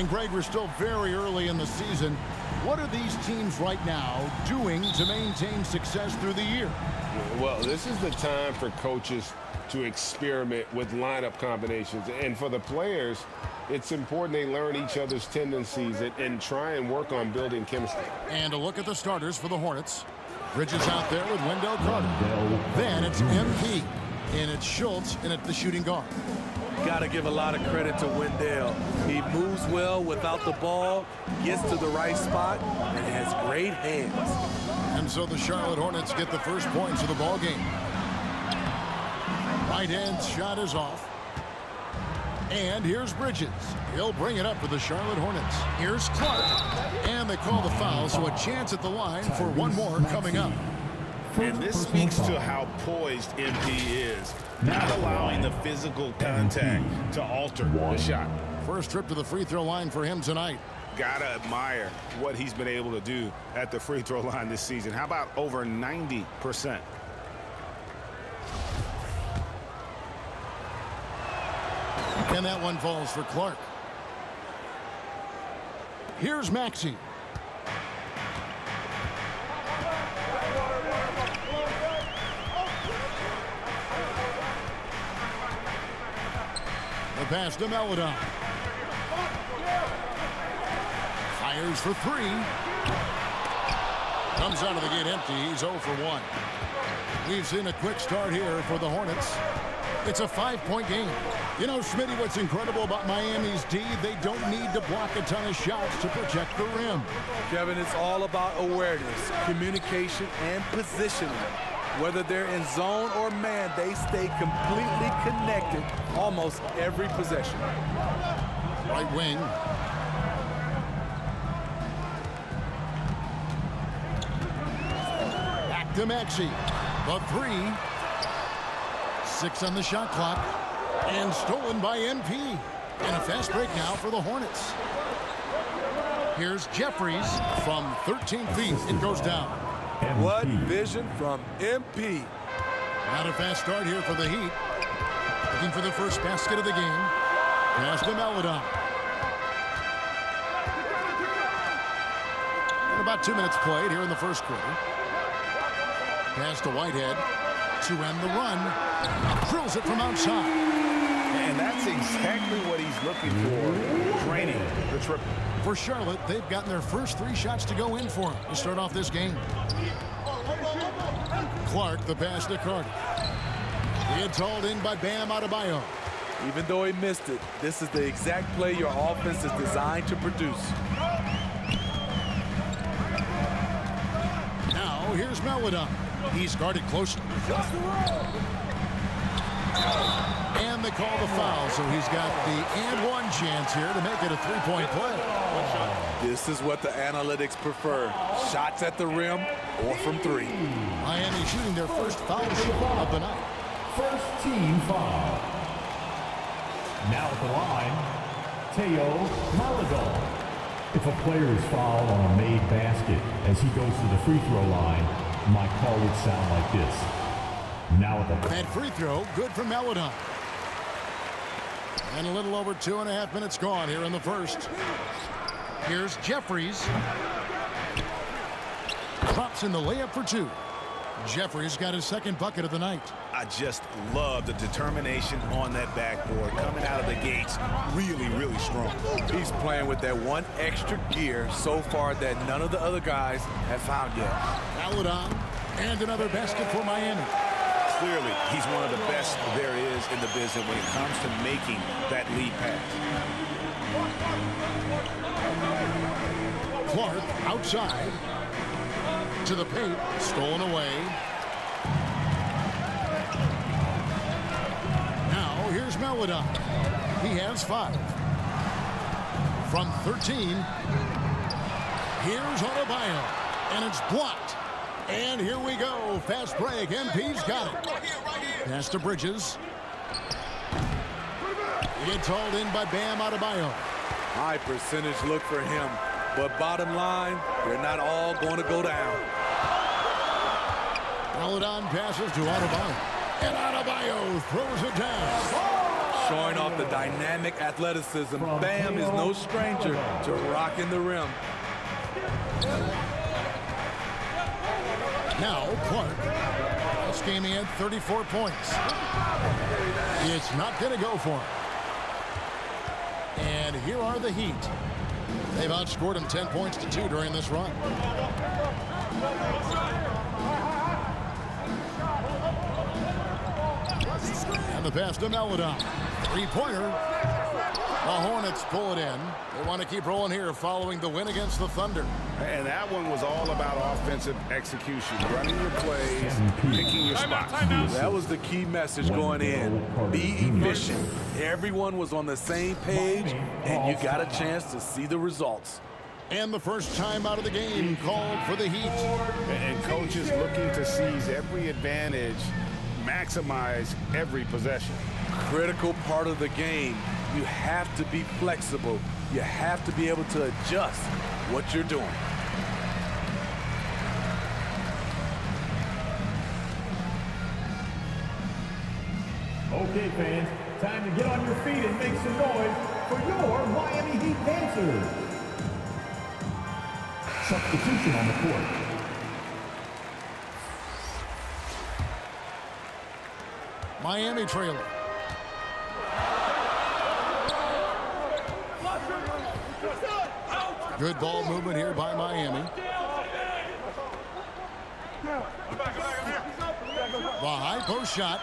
And Greg, we're still very early in the season. What are these teams right now doing to maintain success through the year? Well, this is the time for coaches to experiment with lineup combinations. And for the players, it's important they learn each other's tendencies and try and work on building chemistry. And a look at the starters for the Hornets. Bridges out there with Wendell Carter. Then it's MP. And it's Schultz in at the shooting guard. Got to give a lot of credit to Wendell. He moves well without the ball, gets to the right spot, and has great hands. And so the Charlotte Hornets get the first points of the ball game. Right hand shot is off. And here's Bridges. He'll bring it up for the Charlotte Hornets. Here's Clark. And they call the foul, so a chance at the line for one more coming up. And this speaks to how poised MP is, not allowing the physical contact to alter the shot. First trip to the free throw line for him tonight. Gotta admire what he's been able to do at the free throw line this season. How about over 90%? And that one falls for Clark. Here's Maxey. The pass to Melodon. Fires for three. Comes out of the gate empty. He's 0 for 1. We've seen a quick start here for the Hornets. It's a 5-point game. You know, Schmitty, what's incredible about Miami's D, they don't need to block a ton of shots to protect the rim. Kevin, it's all about awareness, communication, and positioning. Whether they're in zone or man, they stay completely connected almost every possession. Right wing. Back to Maxey. The three. 6 on the shot clock. And stolen by MP. And a fast break now for the Hornets. Here's Jeffries from 13 feet. It goes down. What vision from MP. Not a fast start here for the Heat. Looking for the first basket of the game. Pass to Melodon. And about 2 minutes played here in the first quarter. Pass to Whitehead to end the run. Drills it from outside. And that's exactly what he's looking for, draining the triple. For Charlotte, they've gotten their first 3 shots to go in for him to start off this game. Clark, the pass to Carter. He had hauled in by Bam Adebayo. Even though he missed it, this is the exact play your offense is designed to produce. Now, here's Melodon. He's guarded closely. And they call the foul, so he's got the and one chance here to make it a 3-point play. This is what the analytics prefer. Shots at the rim or from 3. Miami shooting their first foul shot of the night. First team foul. Now at the line, Teo Malagal. If a player is fouled on a made basket as he goes to the free throw line, my call would sound like this. Now at the that free throw, good for Melodon. And a little over 2.5 minutes gone here in the first. Here's Jeffries. Drops in the layup for 2. Jeffries got his second bucket of the night. I just love the determination on that backboard. Coming out of the gates, really, really strong. He's playing with that one extra gear so far that none of the other guys have found yet. Melodon, and another basket for Miami. Clearly, he's one of the best there is in the business when it comes to making that lead pass. Clark outside to the paint, stolen away. Now here's Melodon. He has 5. From 13, here's Adebayo, and it's blocked. And here we go. Fast break. MP's got it. Pass to Bridges. He gets hauled in by Bam Adebayo. High percentage look for him. But bottom line, they're not all going to go down. Melodon passes to Adebayo. And Adebayo throws it down. showing off the dynamic athleticism. Bam is no stranger to rocking the rim. Now Clark. This game he had 34 points. It's not going to go for him. And here are the Heat. They've outscored him 10 points to 2 during this run. And the pass to Maledon. Three-pointer. The Hornets pull it in. They want to keep rolling here following the win against the Thunder. And that one was all about offensive execution, running your plays, picking your spots. That was the key message going in. Be efficient. Everyone was on the same page, and you got a chance to see the results. And the first time out of the game called for the Heat. And coaches looking to seize every advantage, maximize every possession. Critical part of the game. You have to be flexible. You have to be able to adjust what you're doing. Okay, fans, time to get on your feet and make some noise for your Miami Heat dancers. Substitution on the court. Miami trailer. Good ball movement here by Miami. The high post shot.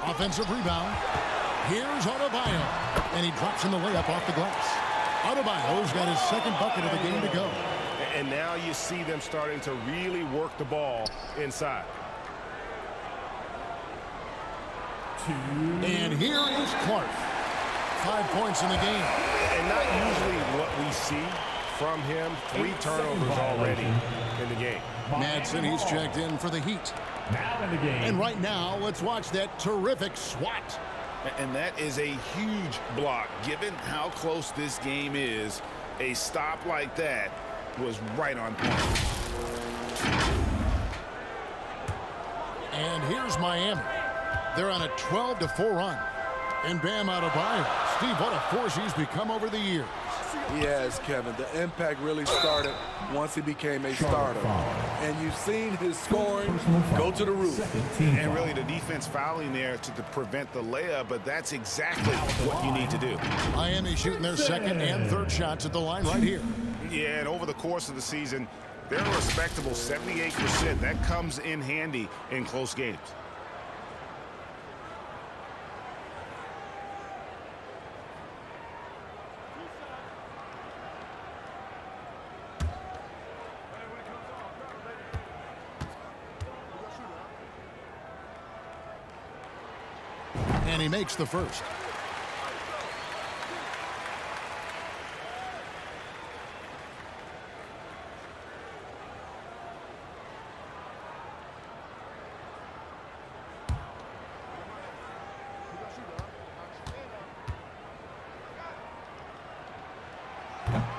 Offensive rebound. Here's Adebayo. And he drops in the layup off the glass. Adebayo's got his second bucket of the game to go. And now you see them starting to really work the ball inside. And here is Clark. 5 points in the game. And not usually what we see from him. 3 turnovers already in the game. Madsen, he's checked in for the Heat. Now in the game. And right now, let's watch that terrific swat. And that is a huge block. Given how close this game is, a stop like that was right on point. And here's Miami. They're on a 12-4 run. And Bam Adebayo. Steve, what a force he's become over the years. He has, Kevin. The impact really started once he became a starter. And you've seen his scoring go to the roof. And really the defense fouling there to prevent the layup, but that's exactly what you need to do. Miami shooting their second and third shots at the line right here. Yeah, and over the course of the season, they're a respectable 78%. That comes in handy in close games. And he makes the first.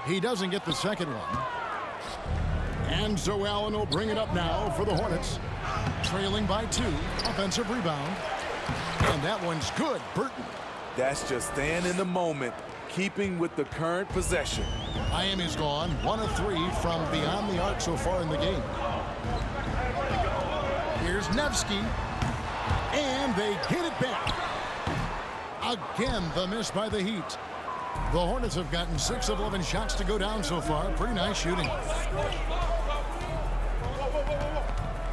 He doesn't get the second one. And so Allen will bring it up now for the Hornets. Trailing by 2. Offensive rebound. And that one's good. Burton. That's just staying in the moment, keeping with the current possession. Miami's gone 1 of 3 from beyond the arc so far in the game. Here's Nevsky. And they get it back. Again, the miss by the Heat. The Hornets have gotten 6 of 11 shots to go down so far. Pretty nice shooting.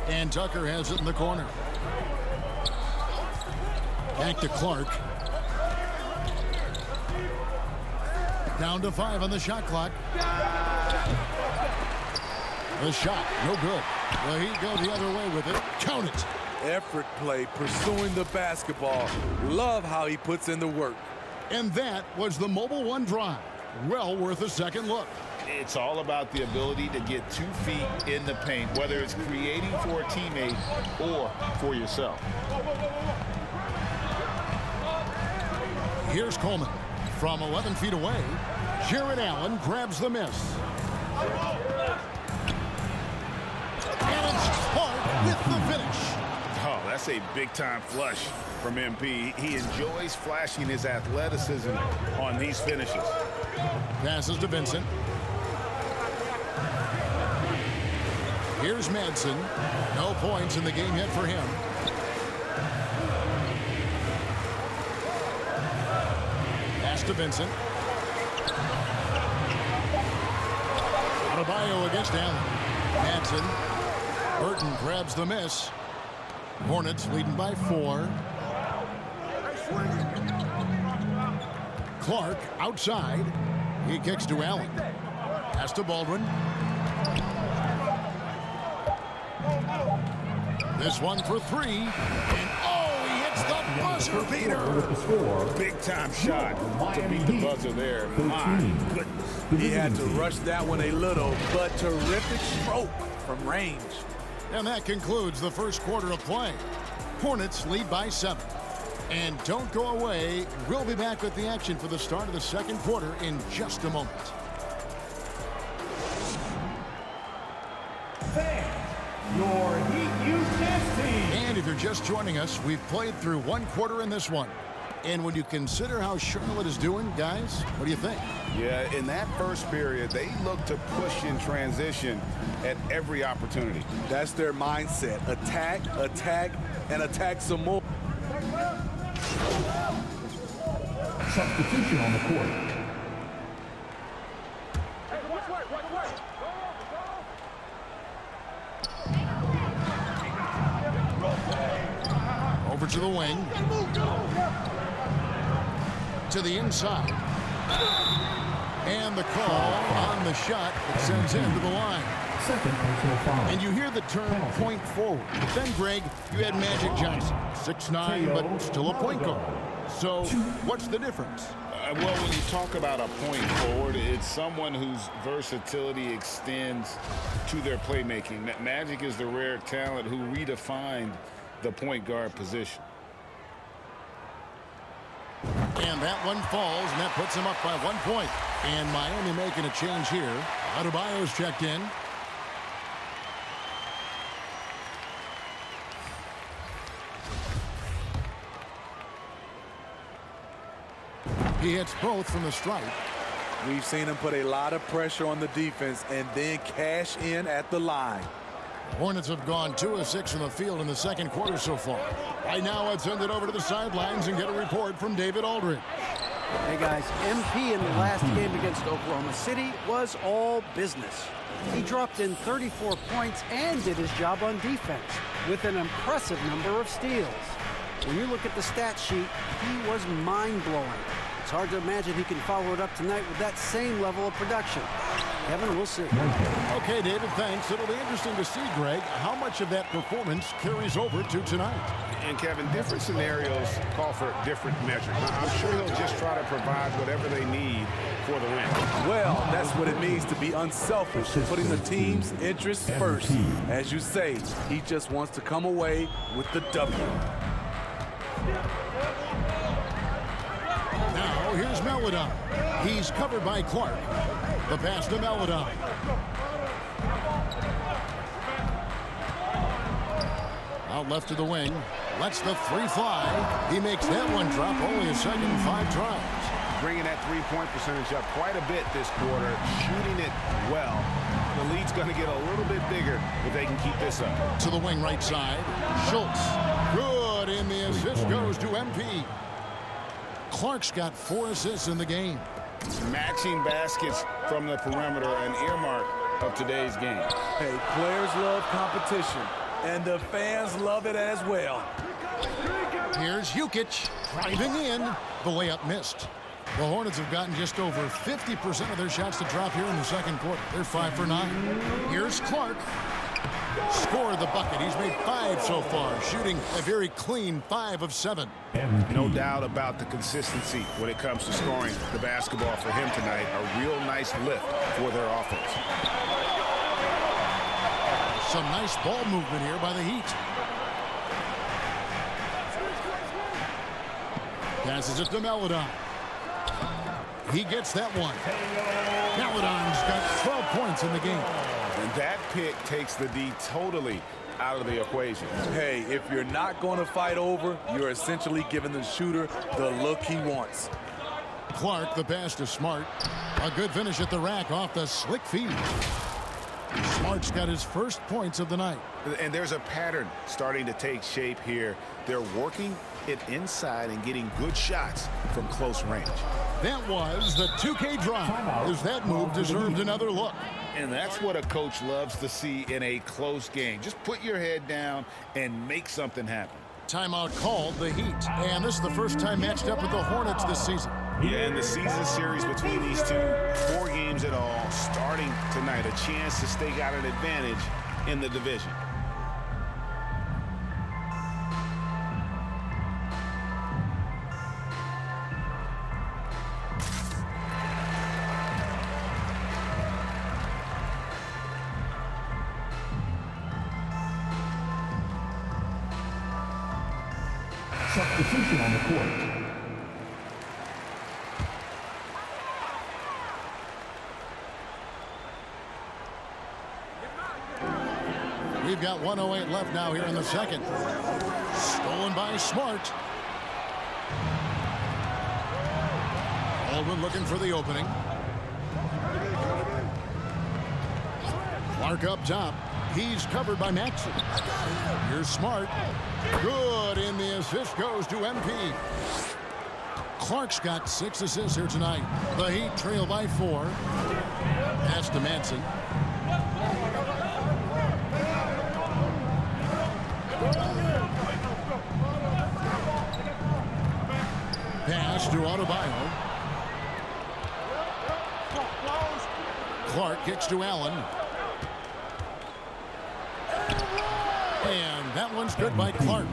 And Tucker has it in the corner. Back to Clark. Down to 5 on the shot clock. The shot, no good. The Heat go the other way with it. Count it. Effort play, pursuing the basketball. Love how he puts in the work. And that was the Mobile One drive. Well worth a second look. It's all about the ability to get 2 feet in the paint, whether it's creating for a teammate or for yourself. Here's Coleman. From 11 feet away, Jarrett Allen grabs the miss. And it's Clark with the finish. Oh, that's That's a big-time flush from MP. He enjoys flashing his athleticism on these finishes. Passes to Vincent. Here's Madsen. No points in the game yet for him. Pass to Vincent. Adebayo against Allen. Madsen. Burton grabs the miss. Hornets leading by 4. Clark outside. He kicks to Allen. Pass to Baldwin. This one for 3. And oh, he hits the buzzer beater. Big time shot to beat the buzzer there. My goodness. He had to rush that one a little, but terrific stroke from range. And that concludes the first quarter of play. Hornets lead by 7. And don't go away. We'll be back with the action for the start of the second quarter in just a moment. Your Heat U10 team. And if you're just joining us, we've played through one quarter in this one. And when you consider how Charlotte is doing, guys, what do you think? Yeah, in that first period, they looked to push in transition at every opportunity. That's their mindset. Attack, attack, and attack some more. Substitution on the court. Over to the wing. To the inside. And the call on the shot that sends him to the line. Second personal foul. And you hear the term point forward. But then, Greg, you had Magic Johnson. 6'9", but still a point guard. So what's the difference? Well, when you talk about a point forward, it's someone whose versatility extends to their playmaking. Magic is the rare talent who redefined the point guard position. And that one falls, and that puts him up by 1 point. And Miami making a change here. Adebayo's checked in. He hits both from the stripe. We've seen him put a lot of pressure on the defense and then cash in at the line. Hornets have gone 2 of 6 from the field in the second quarter so far. Right now, let's send it over to the sidelines and get a report from David Aldridge. Hey guys, MP in the last game against Oklahoma City was all business. He dropped in 34 points and did his job on defense with an impressive number of steals. When you look at the stat sheet, he was mind-blowing. It's hard to imagine he can follow it up tonight with that same level of production. Kevin, we'll see. Okay, David, thanks. It'll be interesting to see, Greg, how much of that performance carries over to tonight. And, Kevin, different scenarios call for different measures. I'm sure he'll just try to provide whatever they need for the win. Well, that's what it means to be unselfish, putting the team's interests first. As you say, he just wants to come away with the W. Now, here's Maledon. He's covered by Clark. The pass to Maledon. Out left to the wing. Lets the 3 fly. He makes that one drop. Only a second, 5 tries. Bringing that three-point percentage up quite a bit this quarter. Shooting it well. The lead's going to get a little bit bigger if they can keep this up. To the wing right side. Schultz. Good, and the assist goes to MP. Clark's got 4 assists in the game. Matching baskets from the perimeter, an earmark of today's game. Hey, players love competition, and the fans love it as well. Here's Jukic driving in. The layup missed. The Hornets have gotten just over 50% of their shots to drop here in the second quarter. They're 5 for 9. Here's Clark. Scored the bucket. He's made 5 so far, shooting a very clean 5 of 7. No doubt about the consistency when it comes to scoring the basketball for him tonight. A real nice lift for their offense. Some nice ball movement here by the Heat. Passes it to Maledon. He gets that one. Maledon's got 12 points in the game. And that pick takes the D totally out of the equation. Hey, if you're not going to fight over, you're essentially giving the shooter the look he wants. Clark, the pass to Smart. A good finish at the rack off the slick feed. Smart's got his first points of the night. And there's a pattern starting to take shape here. They're working it inside and getting good shots from close range. That was the 2K drive, as that move deserved another look. And that's what a coach loves to see in a close game. Just put your head down and make something happen. Timeout called, the Heat. And this is the first time matched up with the Hornets this season. Yeah, and the season series between these two, 4 games in all, starting tonight. A chance to stake out an advantage in the division. Substitution on the court. We've got 1:08 left now here in the second. Stolen by Smart. Baldwin looking for the opening. Clark up top. He's covered by Maxson. Here's Smart. Good, and the assist goes to MP. Clark's got 6 assists here tonight. The Heat trail by 4. Pass to Manson. Pass to Adebayo. Clark kicks to Allen. And that one's good by Clark.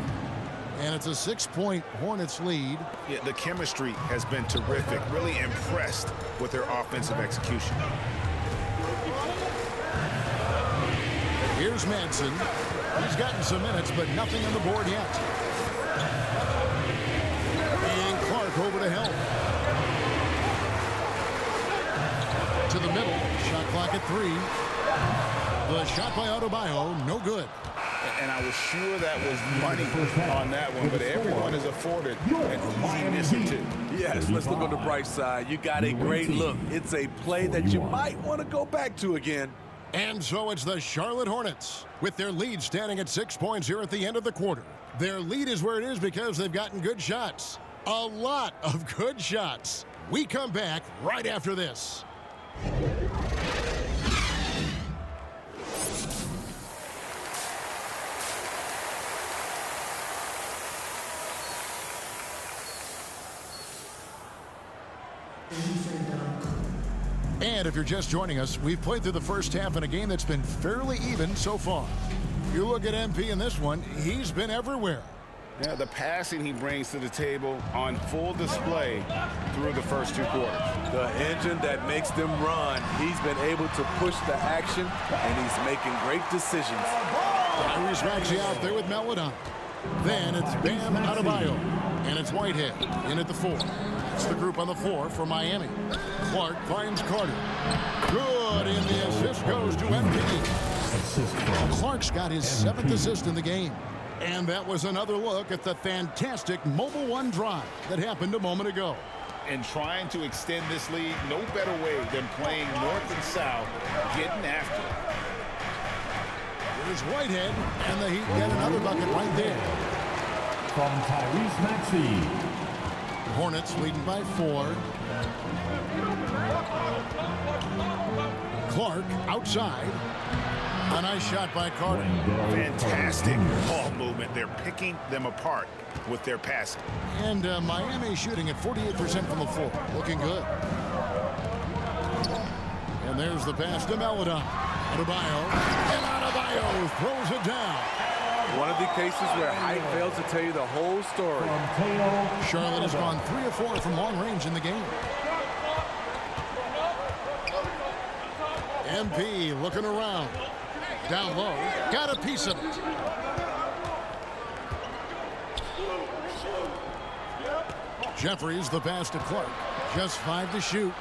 And it's a 6-point Hornets lead. Yeah, the chemistry has been terrific. Really impressed with their offensive execution. Here's Manson. He's gotten some minutes, but nothing on the board yet. And Clark over to help. To the middle. Shot clock at 3. The shot by Adebayo, no good. And I was sure that was money on that one, but everyone is afforded an easy miss or two. Yes, let's look on the bright side. You got a great look. It's a play that you might want to go back to again. And so it's the Charlotte Hornets with their lead standing at 6 points here at the end of the quarter. Their lead is where it is because they've gotten good shots. A lot of good shots. We come back right after this. And if you're just joining us, we've played through the first half in a game that's been fairly even so far. You look at MP in this one, he's been everywhere. Yeah, the passing he brings to the table on full display through the first 2 quarters. The engine that makes them run. He's been able to push the action, and he's making great decisions. Tyrese Maxey out there with Melodon. Then it's Bam Adebayo, and it's Whitehead in at the 4. It's the group on the 4 for Miami. Clark finds Carter. Good, and the assist goes to MP. Clark's got his 7th assist in the game. And that was another look at the fantastic Mobile One drive that happened a moment ago. And trying to extend this lead, no better way than playing north and south, getting after it. Here's Whitehead, and the Heat get another bucket right there. From Tyrese Maxey. Hornets leading by 4. Clark outside. A nice shot by Carter. Fantastic ball movement. They're picking them apart with their passing. And Miami shooting at 48% from the floor. Looking good. And there's the pass to Melodon. Adebayo. And Adebayo throws it down. One of the cases where height fails to tell you the whole story. Charlotte has gone 3 of 4 from long range in the game. MP looking around. Down low. Got a piece of it. Jeffries the pass to Clark. Just 5 to shoot.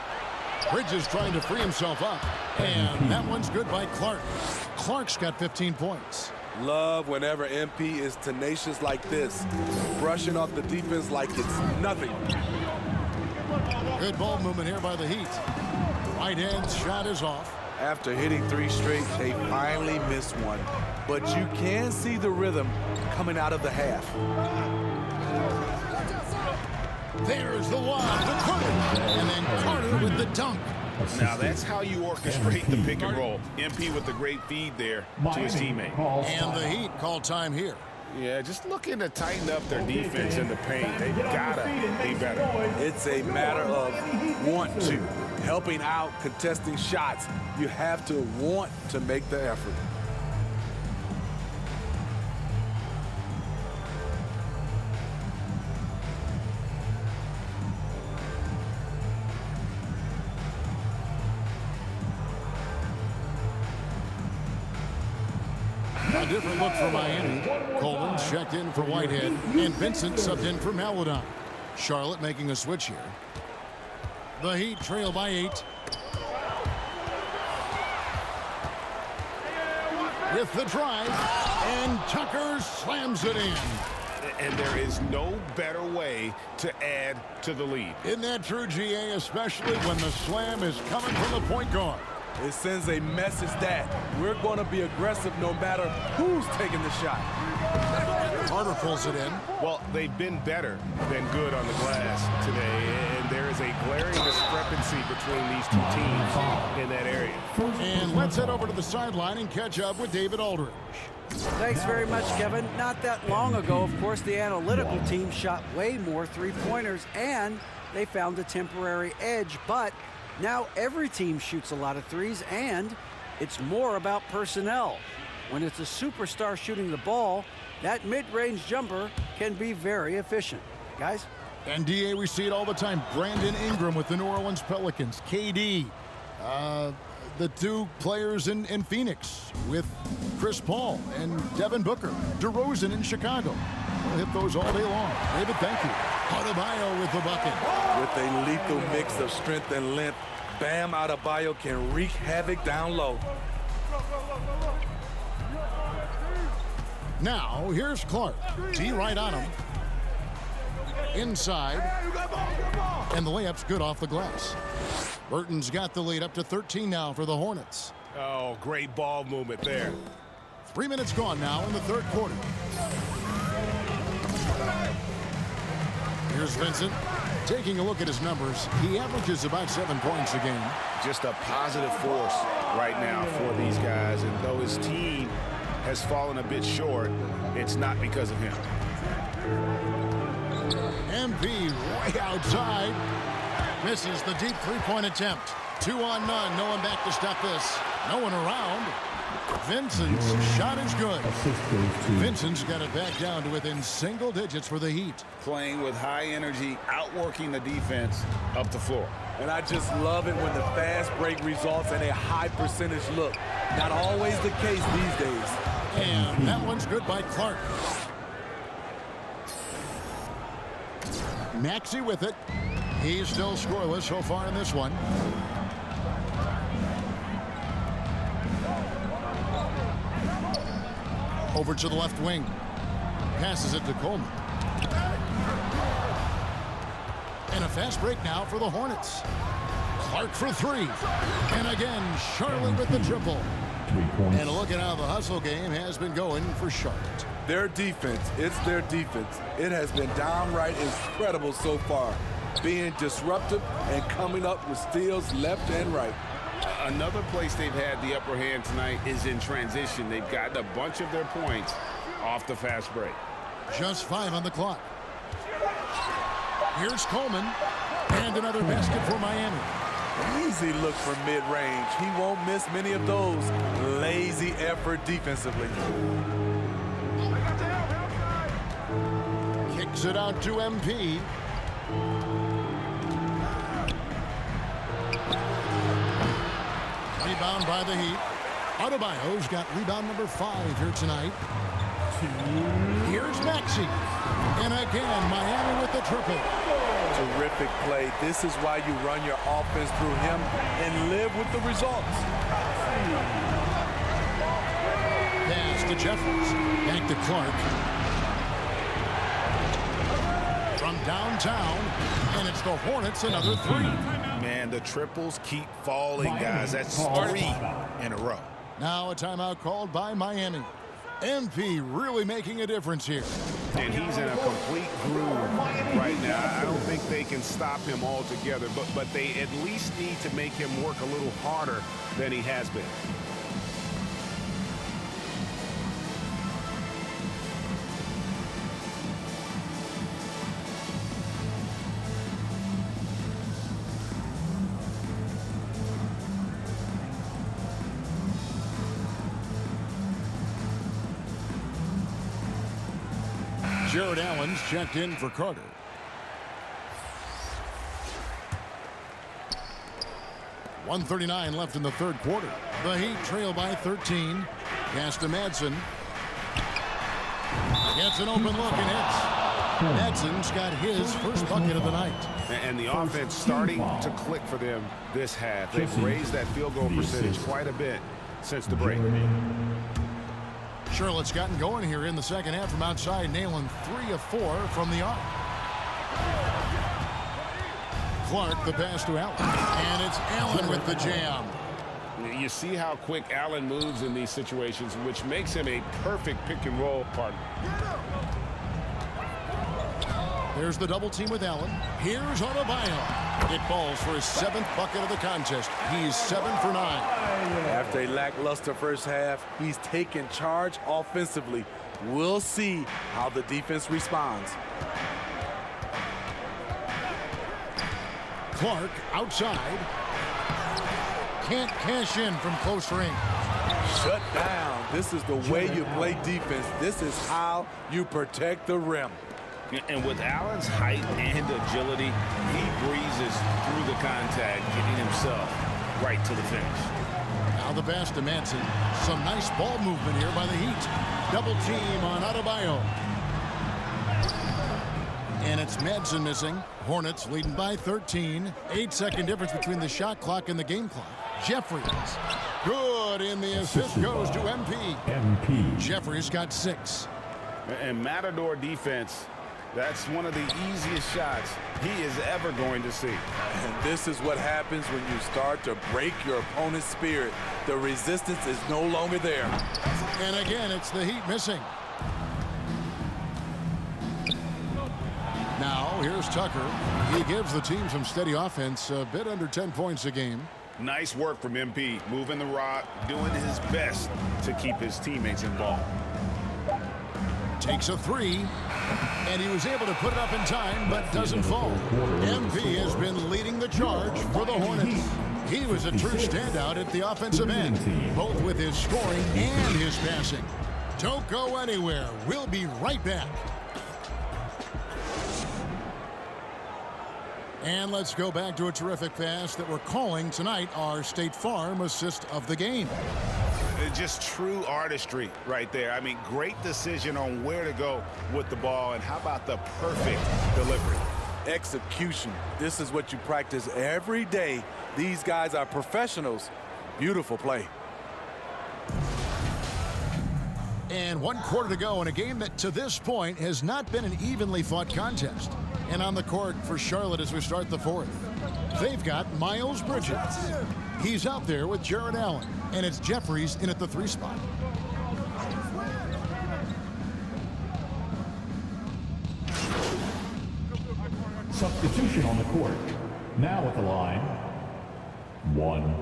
Bridges trying to free himself up. And that one's good by Clark. Clark's got 15 points. Love whenever MP is tenacious like this, brushing off the defense like it's nothing. Good ball movement here by the Heat. Right hand shot is off. After hitting 3 straight, they finally missed one. But you can see the rhythm coming out of the half. There's the lob to Carter. And then Carter with the dunk. Now that's how you orchestrate the pick and roll. MP with the great feed there to his teammate. And the Heat call time here. Yeah, just looking to tighten up their defense in the paint. They gotta be better. It's a matter of want to. Helping out, contesting shots. You have to want to make the effort. A different look for Miami. Coleman checked in for Whitehead, and Vincent subbed in for Maladon. Charlotte making a switch here. The Heat trail by 8. With the drive, and Tucker slams it in. And there is no better way to add to the lead. Isn't that true, GA, especially when the slam is coming from the point guard? It sends a message that we're going to be aggressive no matter who's taking the shot. Carter pulls it in. Well, they've been better than good on the glass today, and there is a glaring discrepancy between these two teams in that area. And let's head over to the sideline and catch up with David Aldridge. Thanks very much, Kevin. Not that long ago, of course, the analytical team shot way more three-pointers, and they found a temporary edge. But now every team shoots a lot of threes, and it's more about personnel. When it's a superstar shooting the ball, that mid-range jumper can be very efficient. Guys? And DA, we see it all the time. Brandon Ingram with the New Orleans Pelicans. KD, the two players in Phoenix with Chris Paul and Devin Booker. DeRozan in Chicago. We'll hit those all day long. David, thank you. Adebayo with the bucket. With a lethal mix of strength and length, Bam Adebayo can wreak havoc down low. Now, here's Clark. T right on him. Inside. And the layup's good off the glass. Burton's got the lead up to 13 now for the Hornets. Oh, great ball movement there. 3 minutes gone now in the third quarter. Here's Vincent. Taking a look at his numbers, he averages about 7 points a game. Just a positive force right now for these guys. And though his team has fallen a bit short, it's not because of him. MP way outside. Misses the deep three-point attempt. 2 on none. No one back to stop this. No one around. Vincent's shot is good. Vincent's got it back down to within single digits for the Heat. Playing with high energy, outworking the defense up the floor. And I just love it when the fast break results in a high percentage look. Not always the case these days. And that one's good by Clark. Maxey with it. He's still scoreless so far in this one. Over to the left wing. Passes it to Coleman. And a fast break now for the Hornets. Clark for 3. And again, Charlotte with the triple. And look at how the hustle game has been going for Charlotte. Their defense, it's their defense. It has been downright incredible so far. Being disruptive and coming up with steals left and right. Another place they've had the upper hand tonight is in transition. They've gotten a bunch of their points off the fast break. Just 5 on the clock. Here's Coleman. And another basket for Miami. Easy look from mid-range. He won't miss many of those. Lazy effort defensively. Kicks it out to MP. Rebound by the Heat. Adebayo's got rebound number 5 here tonight. Here's Maxey. And again, Miami with the triple. Terrific play. This is why you run your offense through him and live with the results. Pass to to Jeffries. Back to Clark. From downtown, and it's the Hornets another three. Man, the triples keep falling, guys. That's 3 in a row. Now a timeout called by Miami. MP really making a difference here. And he's in a complete groove right now. I don't think they can stop him altogether, but they at least need to make him work a little harder than he has been. Jared Allen's checked in for Carter. .139 left in the third quarter. The Heat trail by 13. Pass to Madsen. Gets an open look and hits. Madsen's got his first bucket of the night. And the offense starting to click for them this half. They've raised that field goal percentage quite a bit since the break. Charlotte's gotten going here in the second half from outside, nailing 3 of 4 from the arc. Clark, the pass to Allen. And it's Allen with the jam. You see how quick Allen moves in these situations, which makes him a perfect pick-and-roll partner. There's the double team with Allen. Here's Adebayo. It falls for his 7th bucket of the contest. He's 7 for 9. After a lackluster first half, he's taken charge offensively. We'll see how the defense responds. Clark outside. Can't cash in from close range. Shut down. This is the way you play defense. This is how you protect the rim. And with Allen's height and agility, he breezes through the contact, getting himself right to the finish. Now the pass to Madsen. Some nice ball movement here by the Heat. Double team on Adebayo. And it's Madsen missing. Hornets leading by 13. 8-second difference between the shot clock and the game clock. Jeffries. Good, and the assist goes to MP. Jeffries got 6. And Matador defense, that's one of the easiest shots he is ever going to see. And this is what happens when you start to break your opponent's spirit. The resistance is no longer there. And again, it's the Heat missing. Now, here's Tucker. He gives the team some steady offense, a bit under 10 points a game. Nice work from MP, moving the rock, doing his best to keep his teammates involved. Takes a 3, and he was able to put it up in time, but doesn't fall. MP has been leading the charge for the Hornets. He was a true standout at the offensive end, both with his scoring and his passing. Don't go anywhere. We'll be right back. And let's go back to a terrific pass that we're calling tonight our State Farm assist of the game. Just true artistry right there. I mean, great decision on where to go with the ball, and how about the perfect delivery? Execution. This is what you practice every day. These guys are professionals. Beautiful play. And 1 quarter to go in a game that to this point has not been an evenly fought contest. And on the court for Charlotte as we start the 4th. They've got Miles Bridges. He's out there with Jared Allen. And it's Jeffries in at the 3 spot. Substitution on the court. Now at the line, 1.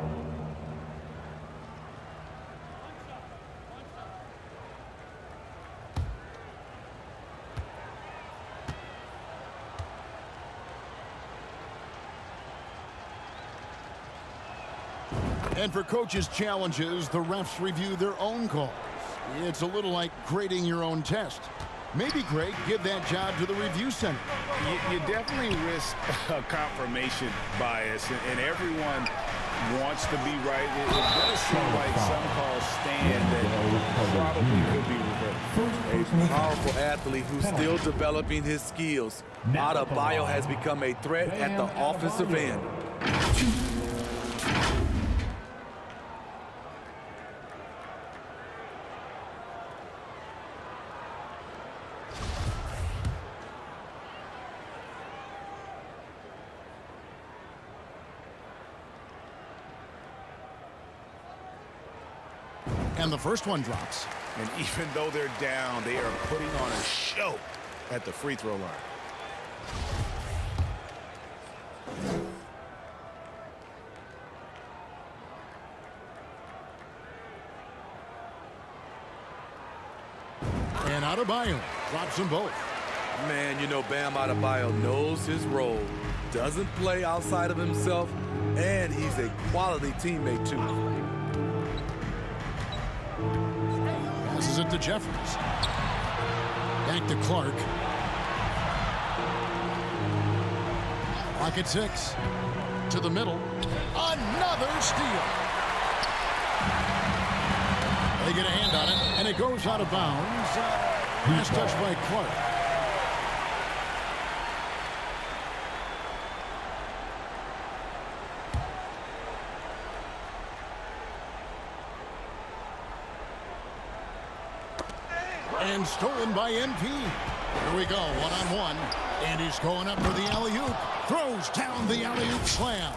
And for coaches' challenges, the refs review their own calls. It's a little like grading your own test. Maybe, Greg, give that job to the review center. You definitely risk a confirmation bias, and everyone wants to be right. It does seem like some calls stand that probably could be reversed. A powerful athlete who's still developing his skills. Adebayo has become a threat at the offensive end. And the first one drops. And even though they're down, they are putting on a show at the free throw line. And Adebayo drops them both. Man, you know Bam Adebayo knows his role, doesn't play outside of himself, and he's a quality teammate too. Passes it to Jeffries. Back to Clark. Clock at 6. To the middle. Another steal. They get a hand on it, and it goes out of bounds. Last touch by Clark. And stolen by MP. Here we go, one-on-one. And he's going up for the alley-oop. Throws down the alley-oop slam.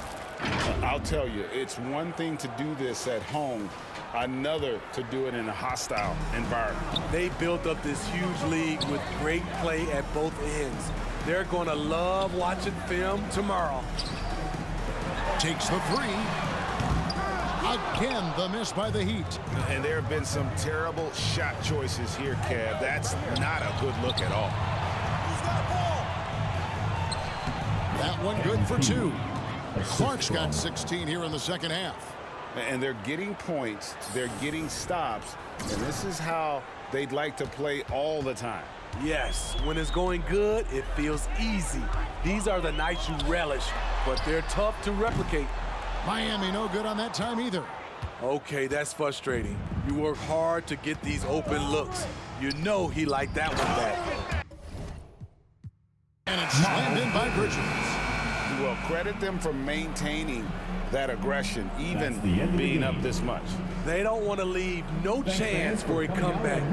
I'll tell you, it's one thing to do this at home, another to do it in a hostile environment. They built up this huge league with great play at both ends. They're going to love watching film tomorrow. Takes the three. Again, the miss by the Heat. And there have been some terrible shot choices here, Kev. That's not a good look at all. That one good for 2. Clark's got 16 here in the second half. And they're getting points, they're getting stops, and this is how they'd like to play all the time. Yes, when it's going good, it feels easy. These are the nights you relish, but they're tough to replicate. Miami no good on that time either. Okay, that's frustrating. You work hard to get these open looks. You know he liked that one back. And it's slammed in by Bridges. Well, credit them for maintaining that aggression, even being up this much. They don't want to leave no chance for a comeback.